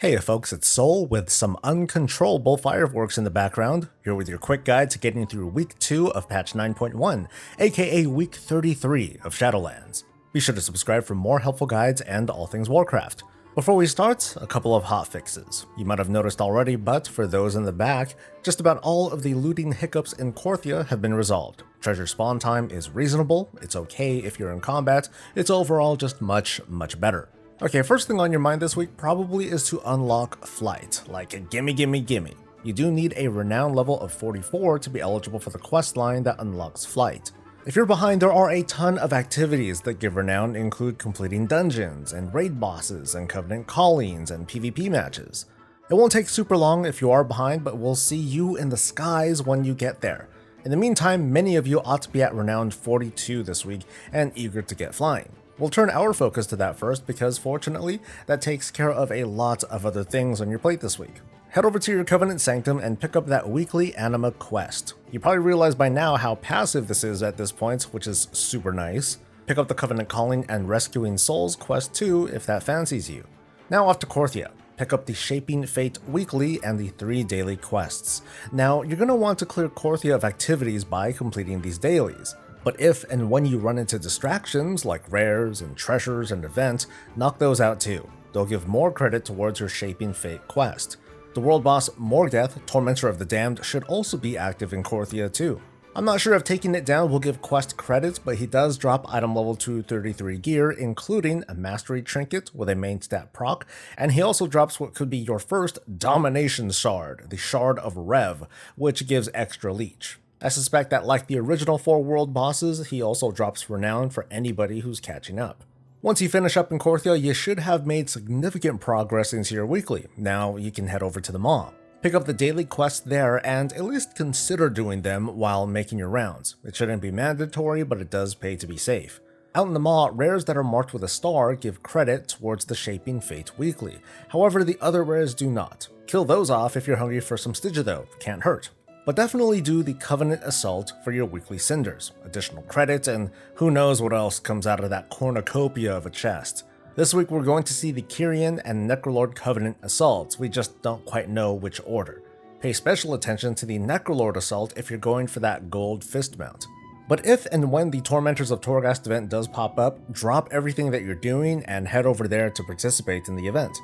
Hey folks, it's Soul with some uncontrollable fireworks in the background, here with your quick guide to getting through week 2 of patch 9.1, aka week 33 of Shadowlands. Be sure to subscribe for more helpful guides and all things Warcraft. Before we start, a couple of hot fixes. You might have noticed already, but for those in the back, just about all of the looting hiccups in Korthia have been resolved. Treasure spawn time is reasonable, it's okay if you're in combat, it's overall just much better. Okay, first thing on your mind this week probably is to unlock Flight, like a gimme. You do need a renown level of 44 to be eligible for the quest line that unlocks Flight. If you're behind, there are a ton of activities that give renown, include completing dungeons and raid bosses and covenant callings and PvP matches. It won't take super long if you are behind, but we'll see you in the skies when you get there. In the meantime, many of you ought to be at renown 42 this week and eager to get flying. We'll turn our focus to that first because fortunately, that takes care of a lot of other things on your plate this week. Head over to your Covenant Sanctum and pick up that weekly Anima quest. You probably realize by now how passive this is at this point, which is super nice. Pick up the Covenant Calling and Rescuing Souls quest too if that fancies you. Now off to Korthia. Pick up the Shaping Fate weekly and the 3 daily quests. Now you're going to want to clear Korthia of activities by completing these dailies. But if and when you run into distractions like rares and treasures and events, knock those out too. They'll give more credit towards your Shaping Fate quest. The world boss Morgdeath, Tormentor of the Damned, should also be active in Korthia too. I'm not sure if taking it down will give quest credits, but he does drop item level 233 gear, including a Mastery Trinket with a main stat proc, and he also drops what could be your first Domination Shard, the Shard of Rev, which gives extra leech. I suspect that like the original 4 world bosses, he also drops renown for anybody who's catching up. Once you finish up in Korthia, you should have made significant progress into your weekly. Now you can head over to the Maw. Pick up the daily quests there and at least consider doing them while making your rounds. It shouldn't be mandatory, but it does pay to be safe. Out in the Maw, rares that are marked with a star give credit towards the Shaping Fate weekly. However, the other rares do not. Kill those off if you're hungry for some Stygia though, can't hurt. But definitely do the Covenant Assault for your weekly cinders, additional credit, and who knows what else comes out of that cornucopia of a chest. This week we're going to see the Kyrian and Necrolord Covenant Assaults, we just don't quite know which order. Pay special attention to the Necrolord Assault if you're going for that gold fist mount. But if and when the Tormentors of Torghast event does pop up, drop everything that you're doing and head over there to participate in the event.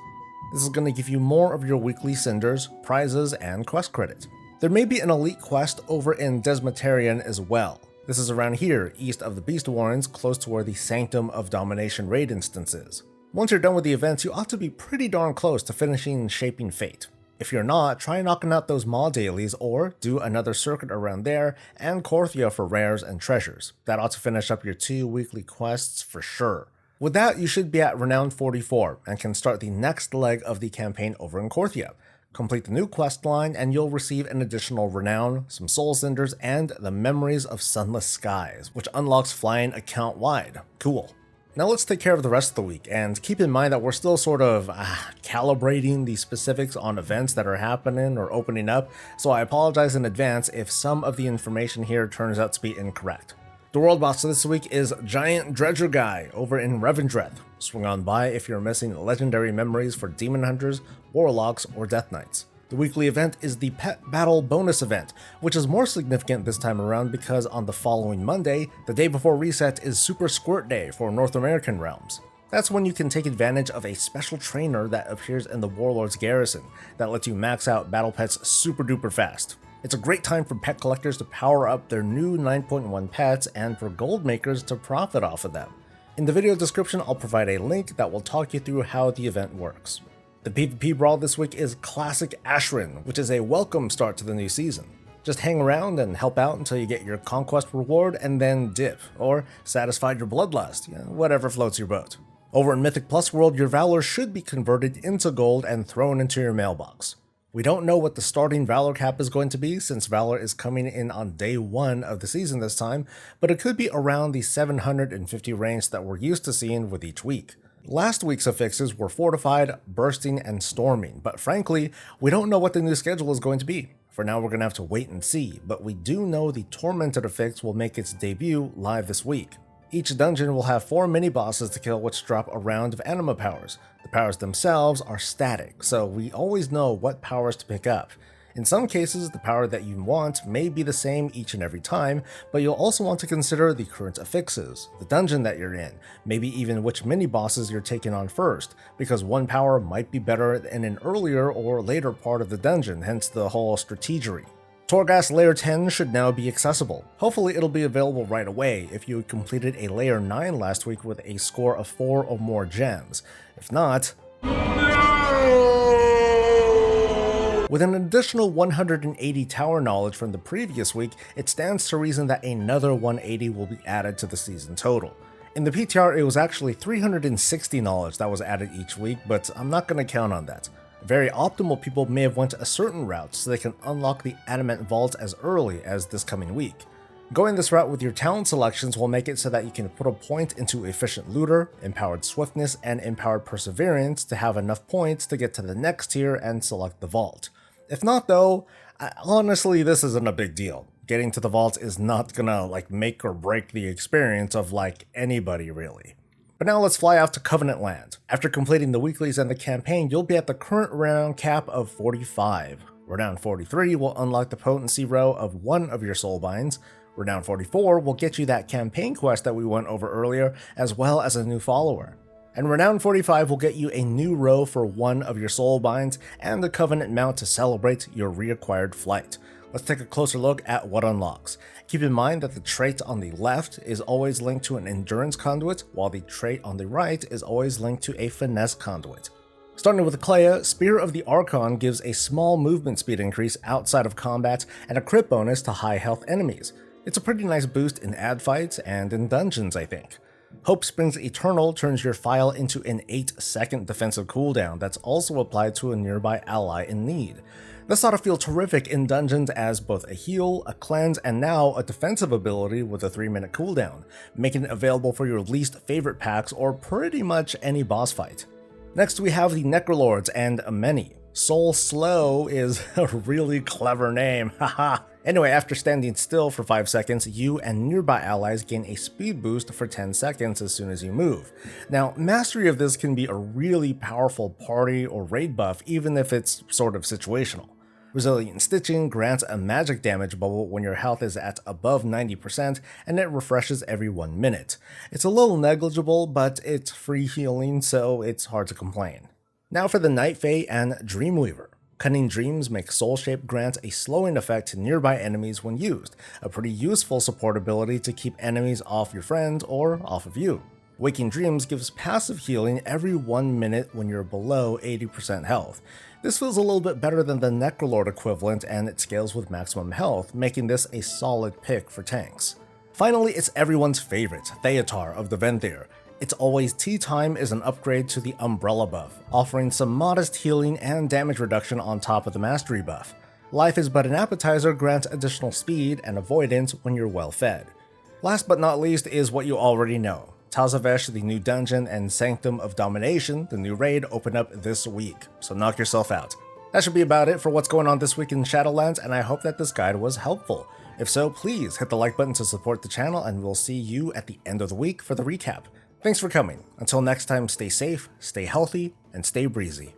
This is going to give you more of your weekly cinders, prizes, and quest credit. There may be an elite quest over in Desmatarian as well. This is around here, east of the Beast Warrens, close to where the Sanctum of Domination raid instance is. Once you're done with the events, you ought to be pretty darn close to finishing Shaping Fate. If you're not, try knocking out those Maw dailies or do another circuit around there and Korthia for rares and treasures. That ought to finish up your 2 weekly quests for sure. With that, you should be at Renown 44 and can start the next leg of the campaign over in Korthia. Complete the new quest line and you'll receive an additional renown, some soul cinders, and the Memories of Sunless Skies, which unlocks flying account-wide. Cool. Now let's take care of the rest of the week, and keep in mind that we're still sort of calibrating the specifics on events that are happening or opening up, so I apologize in advance if some of the information here turns out to be incorrect. The world boss this week is Giant Dredger Guy over in Revendreth. Swing on by if you're missing legendary memories for Demon Hunters, Warlocks, or Death Knights. The weekly event is the Pet Battle bonus event, which is more significant this time around because on the following Monday, the day before reset, is Super Squirt Day for North American realms. That's when you can take advantage of a special trainer that appears in the Warlord's Garrison that lets you max out battle pets super duper fast. It's a great time for pet collectors to power up their new 9.1 pets and for gold makers to profit off of them. In the video description, I'll provide a link that will talk you through how the event works. The PvP brawl this week is Classic Ashran, which is a welcome start to the new season. Just hang around and help out until you get your conquest reward and then dip, or satisfied your bloodlust, whatever floats your boat. Over in Mythic Plus World, your Valor should be converted into gold and thrown into your mailbox. We don't know what the starting Valor cap is going to be since Valor is coming in on day 1 of the season this time, but it could be around the 750 range that we're used to seeing with each week. Last week's affixes were Fortified, Bursting, and Storming, but frankly, we don't know what the new schedule is going to be. For now, we're going to have to wait and see, but we do know the Tormented affix will make its debut live this week. Each dungeon will have 4 mini-bosses to kill which drop a round of anima powers. The powers themselves are static, so we always know what powers to pick up. In some cases, the power that you want may be the same each and every time, but you'll also want to consider the current affixes, the dungeon that you're in, maybe even which mini-bosses you're taking on first, because one power might be better in an earlier or later part of the dungeon, hence the whole strategery. Torghast Layer 10 should now be accessible. Hopefully it'll be available right away if you completed a Layer 9 last week with a score of 4 or more gems. If not... With an additional 180 tower knowledge from the previous week, it stands to reason that another 180 will be added to the season total. In the PTR, it was actually 360 knowledge that was added each week, but I'm not going to count on that. Very optimal people may have went a certain route so they can unlock the Adamant Vault as early as this coming week. Going this route with your talent selections will make it so that you can put a point into Efficient Looter, Empowered Swiftness, and Empowered Perseverance to have enough points to get to the next tier and select the vault. If not though, honestly this isn't a big deal. Getting to the vault is not gonna make or break the experience of anybody really. But now let's fly out to Covenant Land. After completing the weeklies and the campaign, you'll be at the current renown cap of 45. Renown 43 will unlock the potency row of one of your soulbinds. Renown 44 will get you that campaign quest that we went over earlier, as well as a new follower. And Renown 45 will get you a new row for one of your soulbinds and the Covenant mount to celebrate your reacquired flight. Let's take a closer look at what unlocks. Keep in mind that the trait on the left is always linked to an endurance conduit, while the trait on the right is always linked to a finesse conduit. Starting with Clea, Spear of the Archon gives a small movement speed increase outside of combat and a crit bonus to high health enemies. It's a pretty nice boost in ad fights and in dungeons, I think. Hope Springs Eternal turns your file into an 8-second defensive cooldown that's also applied to a nearby ally in need. This ought to feel terrific in dungeons as both a heal, a cleanse, and now a defensive ability with a 3-minute cooldown, making it available for your least favorite packs or pretty much any boss fight. Next we have the Necrolords and Ameni. Soul Slow is a really clever name, haha. Anyway, after standing still for 5 seconds, you and nearby allies gain a speed boost for 10 seconds as soon as you move. Now, mastery of this can be a really powerful party or raid buff even if it's sort of situational. Resilient Stitching grants a magic damage bubble when your health is at above 90% and it refreshes every 1 minute. It's a little negligible, but it's free healing, so it's hard to complain. Now for the Night Fae and Dreamweaver. Cunning Dreams make Soul Shape grant a slowing effect to nearby enemies when used, a pretty useful support ability to keep enemies off your friends or off of you. Waking Dreams gives passive healing every 1 minute when you're below 80% health. This feels a little bit better than the Necrolord equivalent and it scales with maximum health, making this a solid pick for tanks. Finally, it's everyone's favorite, Theatar of the Venthyr. It's Always Tea Time is an upgrade to the Umbrella buff, offering some modest healing and damage reduction on top of the Mastery buff. Life is But an Appetizer grants additional speed and avoidance when you're well fed. Last but not least is what you already know. Tazavesh, the new dungeon, and Sanctum of Domination, the new raid, open up this week, so knock yourself out. That should be about it for what's going on this week in Shadowlands, and I hope that this guide was helpful. If so, please hit the like button to support the channel, and we'll see you at the end of the week for the recap. Thanks for coming. Until next time, stay safe, stay healthy, and stay breezy.